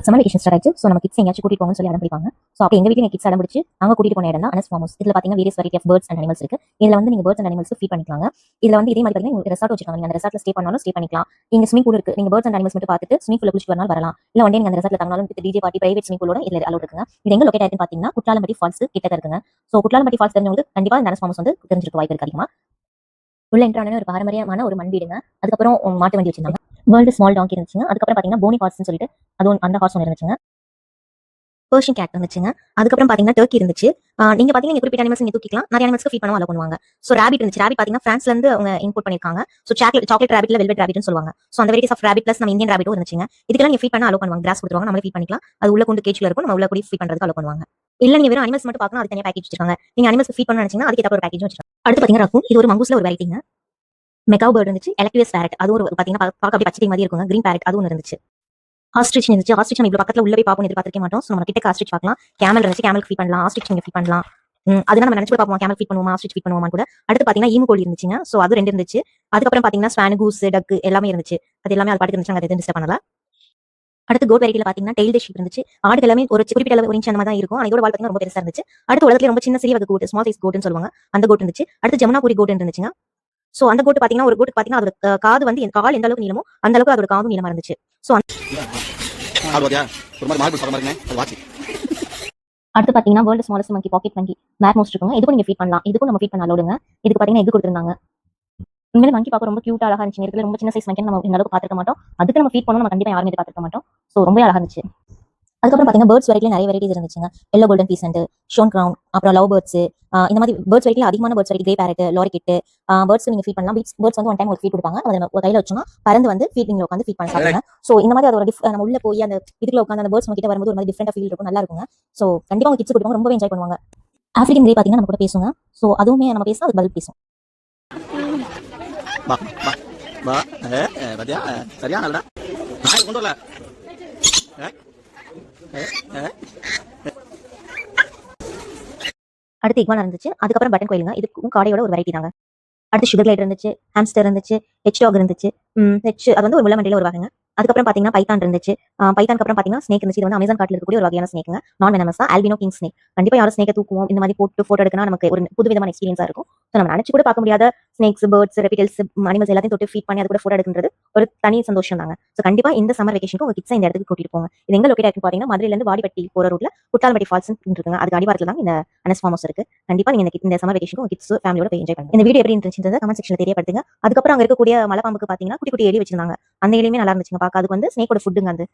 Summer vacation start ஆச்சு. So நம்ம kids எங்கேயாச்சும் கூட்டிட்டு போங்கன்னு சொல்லி அடம் பிடிப்பாங்க. ஸோ அப்போ எங்க வீட்டில் கிட்ஸ் அடம் பிடிச்சு நாங்க கூட்டிட்டு போன இடம் தான் அனஸ் ஃபார்ம் ஹவுஸ். இதுல பாத்தீங்கன்னா various variety of birds and animals இருக்கு. இதுல வந்து நீங்க பேர்ட்ஸ் அண்ட் அனிமல்ஸ் ஃபீட் பண்ணிக்கலாம். இதுல வந்து இதே மாதிரி பாத்தீங்கன்னா உங்களுக்கு ரெசார்ட் வச்சிருக்காங்க. நீங்க அந்த ரெசார்ட்ல ஸ்டே பண்ணாலும் ஸ்டே பண்ணிக்கலாம். இங்க ஸ்விமிங் பூல் இருக்கு. நீங்க பேர்ட்ஸ் அண்ட் அனிமல்ஸ் மட்டும் பார்த்துட்டு ஸ்விமிங் பூல்ல குளிச்சு வரலாம் வரலாம். இல்ல ஒன் டே நீங்க அந்த ரெசார்ட்ல தங்கினாலும் with DJ party private swimming பூலோட இதுல அலோட் இருக்குங்க. இது எங்க லொகேட் ஆயிருக்கு பாத்தீங்கன்னா குற்றாலம்பட்டி ஃபால்ஸ் கிட்ட இருக்குங்க. ஸோ குற்றாலம்பட்டி ஃபால்ஸ் தெரிஞ்சவங்களுக்கு கண்டிப்பா இந்த அனஸ் ஃபார்ம் ஹவுஸ் வந்து தெரிஞ்சிருக்க வாய்ப்பு இருக்கு அதிகமா. உள்ள என்ட்ரான ஒரு பாரம்பரியமான ஒரு மண் வீடுங்க. அதுக்கப்புறம் மாட்டு வண்டி வச்சிருந்தாங்க. வேர்ல்டு ஸ்மால் டாங்கி இருந்துச்சுங்க. அதுக்கப்புறம் பாத்தீங்கன்னா போனி ஹார்ஸ்னு சொல்லிட்டு அது அந்த ஹார்ஸ் ஒன்று இருந்துச்சுங்க. பர்ஷியன் கேட் இருந்துச்சுங்க. அதுக்கப்புறம் பாத்தீங்கன்னா டர்க்கி இருந்துச்சு. நீங்க பாத்தீங்கன்னா குறிப்பிட்ட அனிமல்ஸ் நீங்க தூக்கிக்கலாம். நிறைய அனிமல்ஸ்க்கு ஃபீட் பண்ணவும் அலோ பண்ணுவாங்க. சோ ராபிட் இருந்துச்சு. ராபிட் பாத்தீங்கன்னா பிரான்ஸ்ல இருந்து அவங்க இம்போர்ட் பண்ணிருக்காங்க. சோ சாக்லேட் ராபிட்ல வெல்வெட் ராபிட்னு சொல்லுவாங்க. சோ அந்த வெரைட்டிஸ் ஆஃப் ராபிட் பிளஸ் நம்ம இந்தியன் ராபிட்டும் இருந்துச்சுங்க. இதுக்கெல்லாம் நீங்க ஃபீட் பண்ண அலோ பண்ணுவாங்க. கிராஸ் கொடுத்துருவாங்க. நம்மளே ஃபீட் பண்ணிக்கலாம். அது உள்ள கொண்டு கேஜ்ல இருக்கும். நம்ம உள்ள கூடி ஃபீட் பண்றதுக்கு அலோ பண்ணுவாங்க. இல்ல நீங்க வெறும் அனிமல்ஸ் மட்டும் பார்க்கணும். அது தனியா பேக்கேஜ் வச்சிருக்காங்க. நீங்க அனிமல்ஸ் ஃபீட் பண்ணனும்னு நினைச்சீங்கன்னா அதுக்கு ஏத்த ஒரு பேக்கேஜும் வச்சிருக்காங்க. அடுத்து பாத்தீங்கன்னா ரக்கூன். இது ஒரு மங்கூஸ்ல ஒரு வெரைட்டிங்க. மெக்காவ் பேர்ட் இருந்துச்சு. எலக்ட்ரிவஸ் பேரட் அது ஒரு பாத்தீங்கன்னா பார்க்க அப்படியே பச்சை மாதிரி இருக்குங்க. கிரீன் பேரட் அது ஒன்று இருந்துச்சு. ஆஸ்ட்ரிச் இருந்துச்சு. ஆஸ்ட்ரிச் நம்ம இவ்வளவு பக்கத்துல உள்ள போய் பாப்போம் எதிர்பார்த்திருக்க மாட்டோம். சோ நம்ம கிட்ட ஆஸ்ட்ரிச் பார்க்கலாம். கேமல் இருந்துச்சு. கேமலுக்கு ஃபீட் பண்ணலாம். ஆஸ்ட்ரிச் நீங்க ஃபீட் பண்ணலாம். அதனால நம்ம நினைச்சு பார்ப்போம் கேமல் ஃபீட் பண்ணுவோமா ஆஸ்ட்ரிச் ஃபீட் பண்ணுவோமா கூட. அடுத்து பாத்தீங்கன்னா ஈமு கோழி இருந்துச்சுங்க. சோ அது ரெண்டு இருந்துச்சு. அதுக்கப்புறம் பாத்தீங்கன்னா ஸ்வான் கூஸ் டக் எல்லாமே இருந்துச்சு. அது எல்லாமே அது பாட்டுக்கு இருந்துச்சு. அது எதுவும் டிஸ்டர்ப் பண்ணல. அடுத்து கோட் வெரைட்டில பாத்தீங்கன்னா டெய்ல் ஷீப் இருந்துச்சு. ஆடுகள் எல்லாமே ஒரு குறிப்பிட்ட அளவு ஒரு இன்ச் அந்த மாதிரி தான் இருக்கும். ஆனா இதோட வால் பாத்தீங்கன்னா ரொம்ப பெருசா இருந்துச்சு. அடுத்து உலகத்துல ரொம்ப சின்ன சிறிய வகை கோட் ஸ்மால் சைஸ் கோட்னு சொல்லுவாங்க. அந்த கோட் இருந்துச்சு. அடுத்து ஜமுனாபுரி கோட் இருந்துச்சுங்க. சோ அந்த கோட் பாத்தீங்கன்னா ஒரு கோட் பாத்தீங்கன்னா அதோட காது வந்து கால் எந்த அளவுக்கு நீளமோ அந்த அளவுக்கு அதோட காதும் நீளமா இருந்துச்சு. சோ அடுத்து பாத்தீங்கன்னா வேர்ல்டு ஸ்மாலஸ்ட் மங்கி பாக்கெட் மங்கி மேர்மோஸ்ட் இருக்குங்க. இதுக்கும் நீங்க ஃபீட் பண்ணலாம். இதுக்கும் நம்ம ஃபீட் பண்ண அலோடுங்க. இதுக்கு பாத்தீங்கன்னா எக் கொடுத்திருந்தாங்க. உண்மையிலே மங்கி பார்க்க ரொம்ப கியூட்டா அழகா இருந்துச்சு. இருக்கிற ரொம்ப சின்ன சைஸ் மங்கி நம்ம இந்த அளவுக்கு பார்த்திருக்க மாட்டோம். அதுக்கு நம்ம ஃபீட் பண்ணணும் நம்ம கண்டிப்பா யாருமே பார்த்திருக்க மாட்டோம். சோ ரொம்ப அழகா இருந்துச்சு. அதுக்கப்புறம் பாத்தீங்கன்னா பேர்ட்ஸ் வெரைட்டில நிறைய வெரைட்டிஸ் இருந்துச்சுங்க. எல்லோ கோல்டன் பீசன்ட், ஷோன் கிரவுன், அப்புறம் லவ் பேர்ட்ஸ், இந்த மாதிரி பேர்ட்ஸ் வெரைட்டில அதிகமான birds variety grey parrot, lorikeet birds நீங்க ஃபீட் பண்ணலாம். பேர்ட்ஸ் வந்து ஒன் டைம் ஒரு ஃபீட் கொடுப்பாங்க. அதை நம்ம கையில வச்சோம்னா பறந்து வந்து ஃபீடிங்ல உட்காந்து ஃபீட் பண்ண சாப்பிடுங்க. சோ இந்த மாதிரி அதோட நம்ம உள்ள போய் அந்த இதுக்குள்ள உட்காந்து அந்த பேர்ட்ஸ் கிட்ட வரும்போது ஒரு மாதிரி டிஃபரெண்டா ஃபீல் இருக்கும். நல்லா இருக்குங்க. சோ கண்டிப்பா உங்க கிட்ஸ் கொடுப்பாங்க. ரொம்பவே என்ஜாய் பண்ணுவாங்க. ஆப்பிரிக்கன் கிரே பாத்தீங்கன்னா நம்ம கூட பேசுங்க. சோ அதுவுமே நம்ம பேசினா அது பதில் பேசும். அடுத்து இக்வானா இருந்துச்சு. அதுக்கப்புறம் பட்டன் கோயிலுங்க. இதுக்கும் காடையோட ஒரு வெரைட்டி தாங்க. அடுத்து சுகர் கிளைடர் இருந்துச்சு. ஹாம்ஸ்டர் இருந்துச்சு. ஹெச் டாக் இருந்துச்சு. அது வந்து ஒரு முள்ளமண்டையில ஒரு வகைங்க. அதுக்கப்புறம் பாத்தீங்கன்னா பைத்தான் இருந்துச்சு. பைத்தானுக்கு அப்புறம் பாத்தீங்கன்னா ஸ்னேக் இருந்துச்சு. இது வந்து அமேசான் காட்டுல இருக்கக்கூடிய ஒரு வகையான ஸ்னேக்குங்க. நான் வெனமஸ் தான். Alpino king snake. கண்டிப்பா யாரும் ஸ்னேக்கை தூக்குவோம் இந்த மாதிரி போட்டு போட்டோ எடுக்கனா நமக்கு ஒரு புது விதமான எக்ஸ்பீரியன்ஸா இருக்கும். ஸோ நம்ம நினைச்சு கூட பார்க்க முடியாத ஸ்னேக்ஸ், பேர்ட்ஸ், ரெப்டைல்ஸ், அனிமல்ஸ் எல்லாத்தையும் தொட்டு ஃபீட் பண்ணி அது கூட போட்டோ எடுக்கிறது ஒரு தனி சந்தோஷம் தாங்க. ஸோ கண்டிப்பா இந்த சம்மர் வெகேஷனுக்கு உங்க கிட்ஸ் இந்த இடத்துக்கு கூட்டிட்டு போங்க. இது எங்க லொகேட் ஆயிருக்கு பாத்தீங்கன்னா மதுரையில இருந்து வாடிப்பட்டி போற ரூட்ல குற்றாலம்பட்டி ஃபால்ஸ் இருக்குங்க. அதுக்கு அடிவாரத்துல தான் இந்த அனஸ் ஃபார்ம் ஹவுஸ் இருக்கு. கண்டிப்பா நீங்க இந்த சம்மர் வெகேஷனுக்கு உங்க கிட்ஸ் ஃபேமிலியோட போய் என்ஜாய் பண்ணுங்க. இந்த வீடியோ எப்படி இருந்துச்சுன்றத கமெண்ட் செக்ஷன்ல தெரியப்படுத்துங்க. அதுக்கப்புறம் அங்க இருக்கக்கூடிய மலைப்பாம்புக்கு பாத்தீங்கன்னா குட்டி குட்டி எலி வச்சிருந்தாங்க. அந்த எலியுமே நல்லா இருந்துச்சுங்க பார்க்க. அதுக்கு வந்து ஸ்னேக்கோட ஃபுட்டுங்க அது